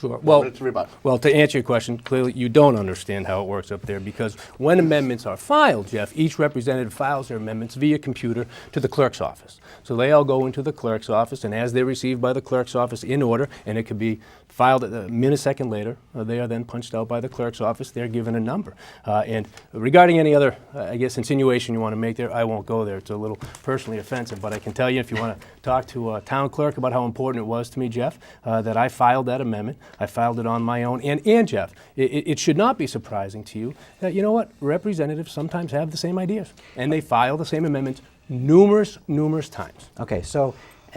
Sure. 1 minute to rebut. Well, to answer your question, clearly you don't understand how it works up there, because when amendments are filed, Jeff, each representative files their amendments via computer to the clerk's office. So they all go into the clerk's office, and as they're received by the clerk's office in order, and it could be filed a millisecond later, they are then punched out by the clerk's office. They're given a number. And regarding any other, I guess, insinuation you want to make there, I won't go there. It's a little personally offensive, but I can tell you, if you want to talk to a town clerk about how important it was to me, Jeff, that I filed that amendment. I filed it on my own. And Jeff, it should not be surprising to you that, you know what, representatives sometimes have the same ideas, and they file the same amendments numerous times. Okay, so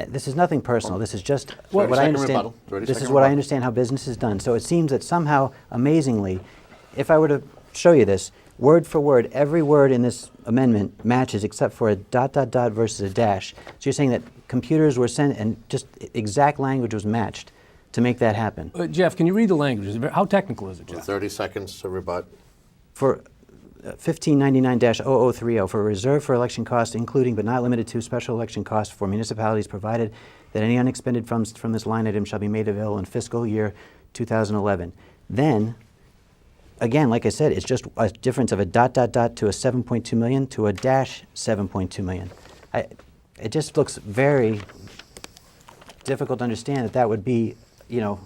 this is nothing personal. This is just what I 30-second understand. rebuttal. 30-second This is what I rebuttal. understand how business is done. So it seems that somehow, amazingly, if I were to show you this, word for word, every word in this amendment matches except for a ... versus a dash. So you're saying that computers were sent and just exact language was matched to make that happen. Jeff, can you read the language? How technical is it, Jeff? 30 seconds to rebut. For 1599-0030 for reserve for election costs, including but not limited to special election costs for municipalities, provided that any unexpended funds from this line item shall be made available in fiscal year 2011. Then, again, like I said, it's just a difference of a ... to a 7.2 million to a dash 7.2 million. It just looks very difficult to understand that that would be, you know,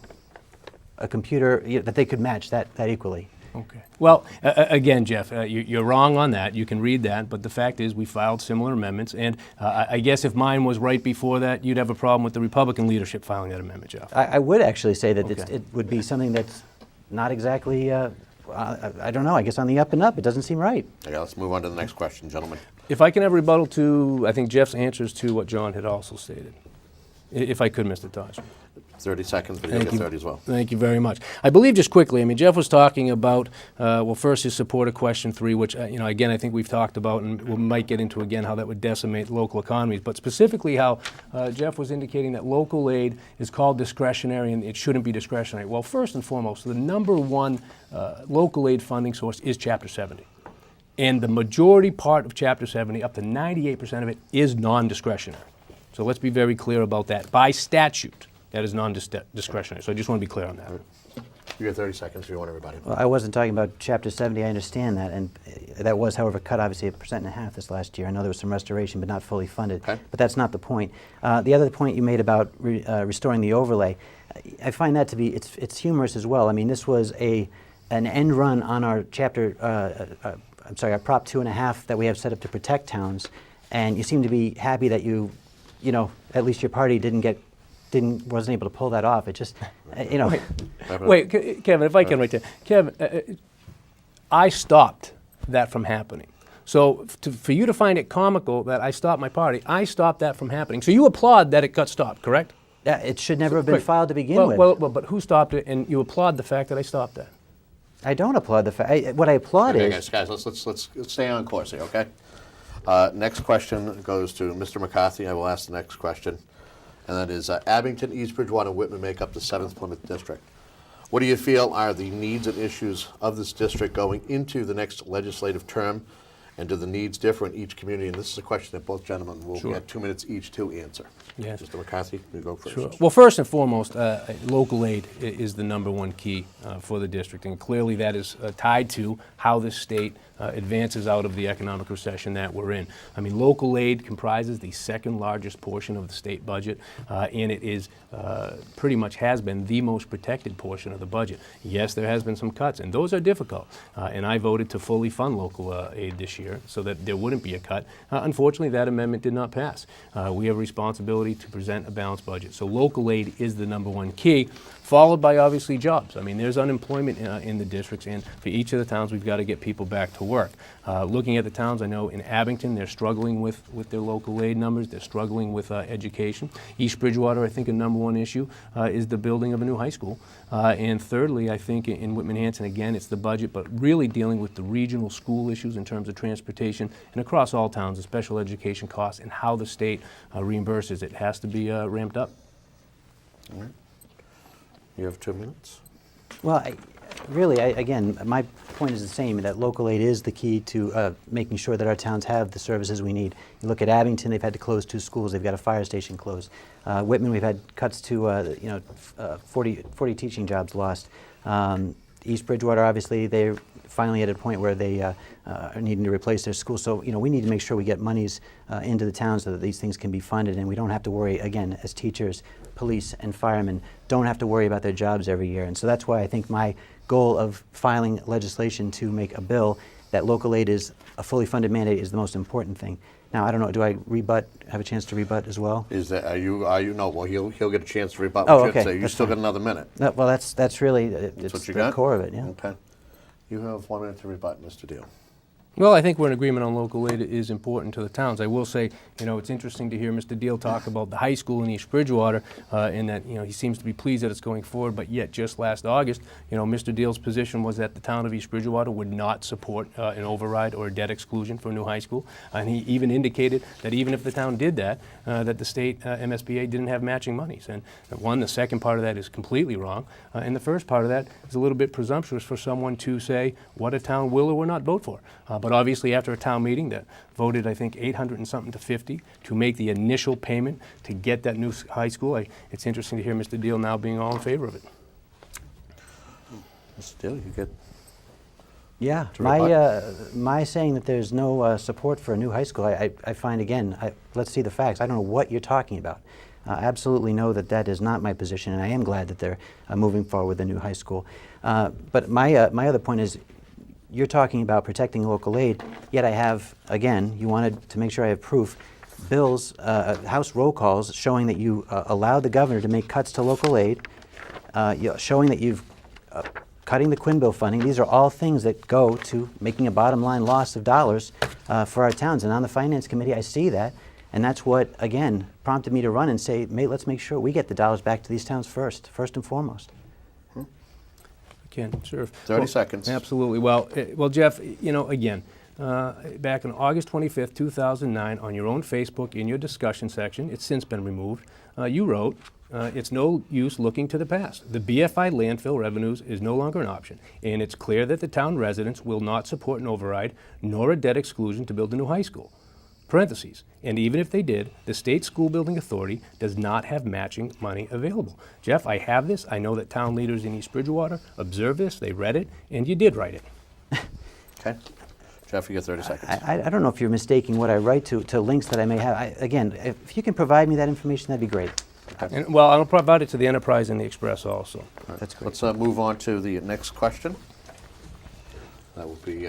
a computer, that they could match that equally. Okay. Well, again, Jeff, you're wrong on that. You can read that, but the fact is we filed similar amendments, and I guess if mine was right before that, you'd have a problem with the Republican leadership filing that amendment, Jeff. I would actually say that Okay. it would be something that's not exactly, I don't know, I guess on the up and up. It doesn't seem right. Okay, let's move on to the next question, gentlemen. If I can have a rebuttal to, I think, Jeff's answers to what John had also stated. If I could, Mr. Taj. 30 seconds, but you'll get 30 as well. Thank you very much. I believe, just quickly, I mean, Jeff was talking about, well, first his support of question 3, which, you know, again, I think we've talked about, and we might get into again how that would decimate local economies, but specifically how Jeff was indicating that local aid is called discretionary and it shouldn't be discretionary. Well, first and foremost, the number one local aid funding source is Chapter 70. And the majority part of Chapter 70, up to 98% of it, is non-discretionary. So let's be very clear about that. By statute, that is non-discretionary. So I just want to be clear on that. You get 30 seconds if you want everybody. Well, I wasn't talking about Chapter 70. I understand that, and that was, however, cut obviously 1.5% this last year. I know there was some restoration, but not fully funded. Okay. But that's not the point. The other point you made about restoring the overlay, I find that to be it's humorous as well. I mean, this was an end run on our our Prop 2.5 that we have set up to protect towns, and you seem to be happy that you know, at least your party wasn't able to pull that off. It just, you know. Wait, Kevin, if I can right there. Kevin, I stopped that from happening. So for you to find it comical that I stopped my party, I stopped that from happening. So you applaud that it got stopped, correct? Yeah, it should never have been filed to begin with. Well, but who stopped it, and you applaud the fact that I stopped that? I don't applaud the fact. What I applaud Okay, is. guys, let's stay on course here, okay? Next question goes to Mr. McCarthy. I will ask the next question, and that is Abington, East Bridgewater, and Whitman make up the 7th Plymouth District. What do you feel are the needs and issues of this district going into the next legislative term, and do the needs differ in each community? And this is a question that both gentlemen will get 2 minutes each to answer. Yes. Mr. McCarthy, you go first. Sure. Well, first and foremost, local aid is the number one key for the district, and clearly that is tied to how this state advances out of the economic recession that we're in. I mean, local aid comprises the second largest portion of the state budget, and it is pretty much has been the most protected portion of the budget. Yes, there has been some cuts, and those are difficult, and I voted to fully fund local aid this year so that there wouldn't be a cut. Unfortunately, that amendment did not pass. We have a responsibility to present a balanced budget. So local aid is the number one key, followed by obviously jobs. I mean, there's unemployment in the districts, and for each of the towns, we've got to get people back to work. Looking at the towns, I know in Abington, they're struggling with their local aid numbers. They're struggling with education. East Bridgewater, I think a number one issue is the building of a new high school. And thirdly, I think in Whitman-Hanson, again, it's the budget, but really dealing with the regional school issues in terms of transportation, and across all towns, the special education costs and how the state reimburses it has to be ramped up. All right. You have 2 minutes. Well, really, again, my point is the same, that local aid is the key to making sure that our towns have the services we need. You look at Abington, they've had to close 2 schools. They've got a fire station closed. Whitman, we've had cuts to 40 teaching jobs lost. East Bridgewater, obviously, they're finally at a point where they are needing to replace their school. So, we need to make sure we get monies into the town so that these things can be funded, and we don't have to worry, again, as teachers, police, and firemen, don't have to worry about their jobs every year. And so that's why I think my goal of filing legislation to make a bill that local aid is a fully funded mandate is the most important thing. Now, I don't know, do I have a chance to rebut as well? Is that, no, well, he'll get a chance to rebut Oh, what you okay, say. You that's still fine. got another minute. No, well, that's really, it's what you the got? core of it, yeah. Okay. You have 1 minute to rebut, Mr. Diehl. Well, I think we're in agreement on local aid is important to the towns. I will say, it's interesting to hear Mr. Diehl talk about the high school in East Bridgewater, and that, he seems to be pleased that it's going forward, but yet just last August, Mr. Diehl's position was that the town of East Bridgewater would not support an override or a debt exclusion for a new high school. And he even indicated that even if the town did that, that the state MSBA didn't have matching monies. And the second part of that is completely wrong. And the first part of that is a little bit presumptuous for someone to say what a town will or will not vote for. But obviously, after a town meeting that voted, I think, 800 and something to 50 to make the initial payment to get that new high school, it's interesting to hear Mr. Diehl now being all in favor of it. Mr. Diehl, you get Yeah, to rebut? my saying that there's no support for a new high school, I find, again, let's see the facts. I don't know what you're talking about. I absolutely know that that is not my position, and I am glad that they're moving forward with a new high school. But my other point is, you're talking about protecting local aid, yet I have, again, you wanted to make sure I have proof, bills, House roll calls showing that you allowed the governor to make cuts to local aid, showing that you've cutting the Quinn bill funding. These are all things that go to making a bottom line loss of dollars for our towns. And on the Finance Committee, I see that. And that's what, again, prompted me to run and say, mate, let's make sure we get the dollars back to these towns first and foremost. Ken, sure. 30 seconds. Absolutely. Well, Geoff, again, back on August 25th, 2009, on your own Facebook, in your discussion section, it's since been removed, you wrote, it's no use looking to the past. The BFI landfill revenues is no longer an option, and it's clear that the town residents will not support an override nor a debt exclusion to build a new high school. Parentheses, and even if they did, the state school building authority does not have matching money available. Geoff, I have this. I know that town leaders in East Bridgewater observed this, they read it, and you did write it. Okay. Geoff, you get 30 seconds. I don't know if you're mistaking what I write to links that I may have. Again, if you can provide me that information, that'd be great. And, I'll provide it to the Enterprise and the Express also. That's great. Let's move on to the next question. That will be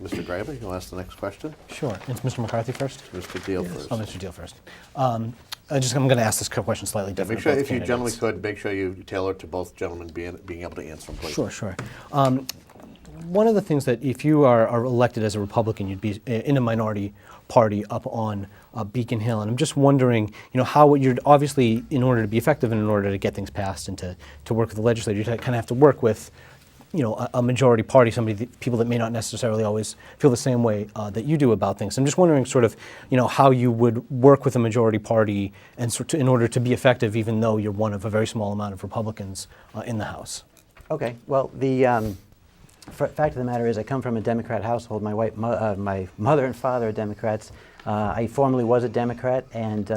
Mr. Graber. You'll ask the next question. Sure. It's Mr. McCarthy first? Mr. Diehl first. Oh, Mr. Diehl first. I'm going to ask this question slightly different. Make sure, for both if you gentlemen candidates. could, make sure you tailor it to both gentlemen being able to answer them, please. Sure. One of the things that if you are elected as a Republican, you'd be in a minority party up on Beacon Hill. And I'm just wondering, how you're obviously, in order to be effective and in order to get things passed and to work with the legislature, you kind of have to work with a majority party, people that may not necessarily always feel the same way that you do about things. I'm just wondering sort of, how you would work with a majority party and in order to be effective, even though you're one of a very small amount of Republicans in the House. Okay. Well, the fact of the matter is I come from a Democrat household. My mother and father are Democrats. I formerly was a Democrat, and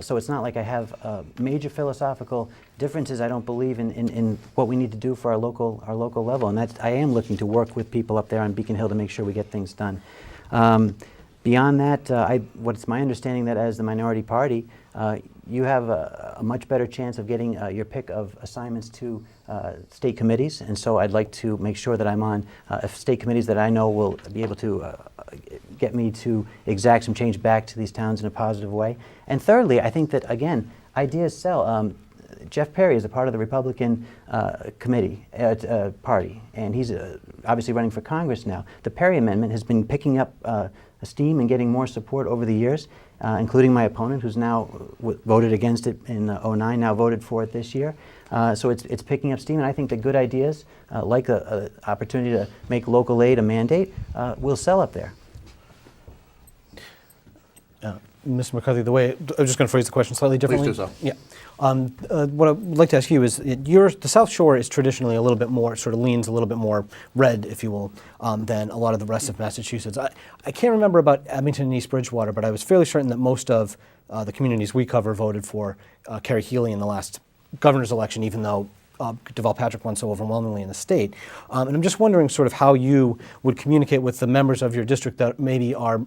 so it's not like I have major philosophical differences. I don't believe in what we need to do for our local level, and I am looking to work with people up there on Beacon Hill to make sure we get things done. Beyond that, what's my understanding that as the minority party, you have a much better chance of getting your pick of assignments to state committees, and so I'd like to make sure that I'm on state committees that I know will be able to get me to exact some change back to these towns in a positive way. And thirdly, I think that, again, ideas sell. Geoff Perry is a part of the Republican party, and he's obviously running for Congress now. The Perry Amendment has been picking up steam and getting more support over the years, including my opponent, who's now voted against it in '09, now voted for it this year. So it's picking up steam, and I think that good ideas, like the opportunity to make local aid a mandate, will sell up there. Mr. McCarthy, the way I'm just going to phrase the question slightly differently. do so. Yeah. What I would like to ask you is, the South Shore is traditionally a little bit more, sort of leans a little bit more red, if you will, than a lot of the rest of Massachusetts. I can't remember about Abington and East Bridgewater, but I was fairly certain that most of the communities we cover voted for Kerry Healy in the last governor's election, even though Deval Patrick won so overwhelmingly in the state. And I'm just wondering sort of how you would communicate with the members of your district that maybe are,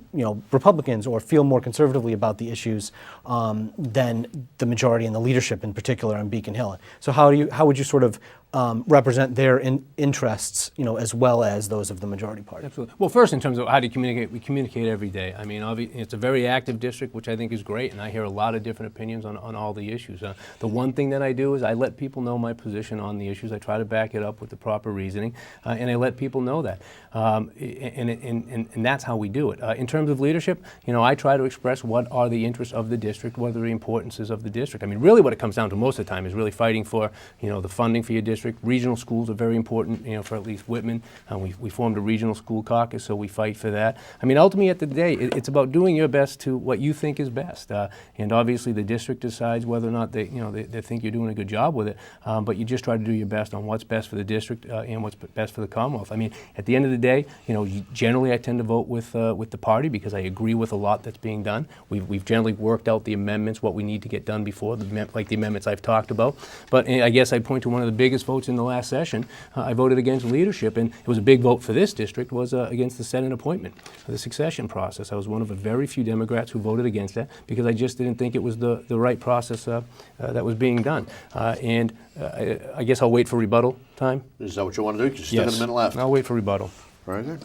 Republicans or feel more conservatively about the issues than the majority and the leadership in particular on Beacon Hill. So how would you sort of represent their interests, as well as those of the majority party? Absolutely. Well, first, in terms of how do you communicate, we communicate every day. I mean, it's a very active district, which I think is great, and I hear a lot of different opinions on all the issues. The one thing that I do is I let people know my position on the issues. I try to back it up with the proper reasoning, and I let people know that. And that's how we do it. In terms of leadership, I try to express what are the interests of the district, what are the importances of the district. I mean, really what it comes down to most of the time is really fighting for, the funding for your district. Regional schools are very important, for at least Whitman. We formed a regional school caucus, so we fight for that. I mean, ultimately at the day, it's about doing your best to what you think is best. And obviously the district decides whether or not they think you're doing a good job with it. But you just try to do your best on what's best for the district and what's best for the Commonwealth. I mean, at the end of the day, generally I tend to vote with the party because I agree with a lot that's being done. We've generally worked out the amendments, what we need to get done before, like the amendments I've talked about. But I guess I'd point to one of the biggest votes in the last session. I voted against leadership, and it was a big vote for this district, was against the Senate appointment, the succession process. I was one of a very few Democrats who voted against that because I just didn't think it was the right process that was being done. And I guess I'll wait for rebuttal time. Is that what you want to do? Because you still got a minute left. I'll wait for rebuttal. Very good.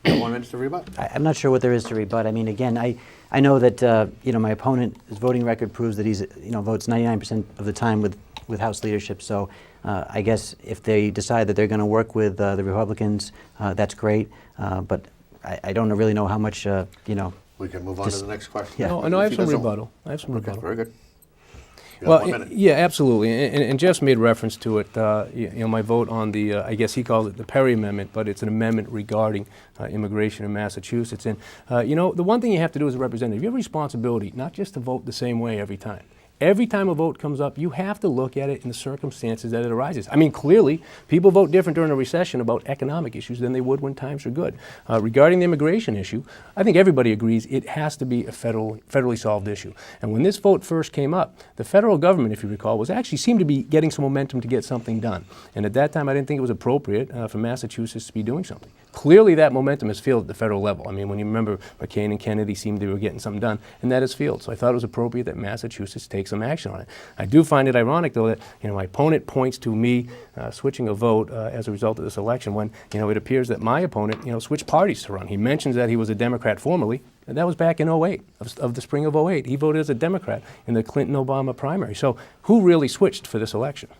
1 minute to rebut. I'm not sure what there is to rebut. I mean, again, I know that my opponent, his voting record proves that he's votes 99% of the time with House leadership. So I guess if they decide that they're going to work with the Republicans, that's great. But I don't really know how much We can move on to the next question. Yeah. No, I have some rebuttal. Okay, very good. You Well, have 1 minute. yeah, absolutely, and Jeff's made reference to it. My vote on the, I guess he calls it the Perry Amendment, but it's an amendment regarding immigration in Massachusetts. And the one thing you have to do as a representative, you have a responsibility not just to vote the same way every time. Every time a vote comes up, you have to look at it in the circumstances that it arises. I mean, clearly, people vote different during a recession about economic issues than they would when times are good. Regarding the immigration issue, I think everybody agrees it has to be a federally solved issue. And when this vote first came up, the federal government, if you recall, seemed to be getting some momentum to get something done. And at that time, I didn't think it was appropriate for Massachusetts to be doing something. Clearly, that momentum is filled at the federal level. I mean, when you remember McCain and Kennedy seemed they were getting something done, and that is filled. So I thought it was appropriate that Massachusetts take some action on it. I do find it ironic, though, that my opponent points to me switching a vote as a result of this election when it appears that my opponent switched parties to run. He mentions that he was a Democrat formerly, and that was back in 08, of the spring of 08. He voted as a Democrat in the Clinton-Obama primary. So who really switched for this election?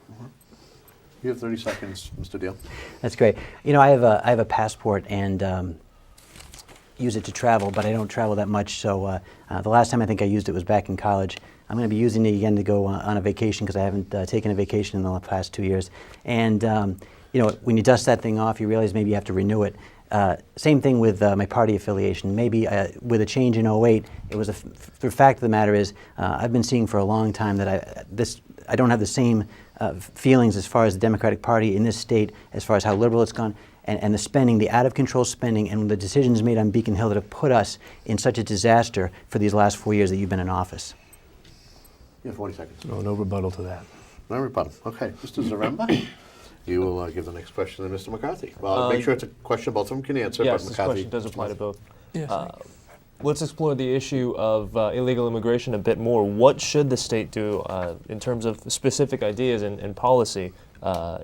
You have 30 seconds, Mr. Diehl. That's great. I have a passport and use it to travel, but I don't travel that much. So the last time I think I used it was back in college. I'm going to be using it again to go on a vacation because I haven't taken a vacation in the past 2 years. And when you dust that thing off, you realize maybe you have to renew it. Same thing with my party affiliation. Maybe with a change in 08, it was the fact of the matter is I've been seeing for a long time that I don't have the same feelings as far as the Democratic Party in this state, as far as how liberal it's gone, and the spending, the out-of-control spending, and the decisions made on Beacon Hill that have put us in such a disaster for these last 4 years that you've been in office. You have 40 seconds. No rebuttal to that. No rebuttal. Okay, Mr. Zaremba, you will give the next question to Mr. McCarthy. Well, make sure it's a question both of them can answer, Yes, but this McCarthy. question does apply to both. Yes. Let's explore the issue of illegal immigration a bit more. What should the state do in terms of specific ideas and policy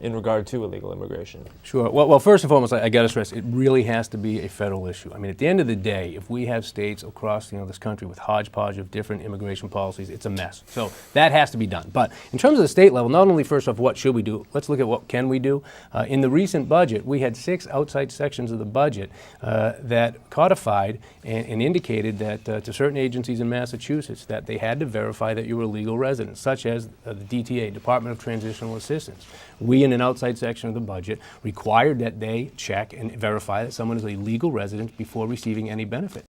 in regard to illegal immigration? Sure. Well, first and foremost, I got to stress, it really has to be a federal issue. I mean, at the end of the day, if we have states across this country with hodgepodge of different immigration policies, it's a mess. So that has to be done. But in terms of the state level, not only first off, what should we do? Let's look at what can we do. In the recent budget, we had 6 outside sections of the budget that codified and indicated that to certain agencies in Massachusetts that they had to verify that you were a legal resident, such as the DTA, Department of Transitional Assistance. We, in an outside section of the budget, required that they check and verify that someone is a legal resident before receiving any benefit.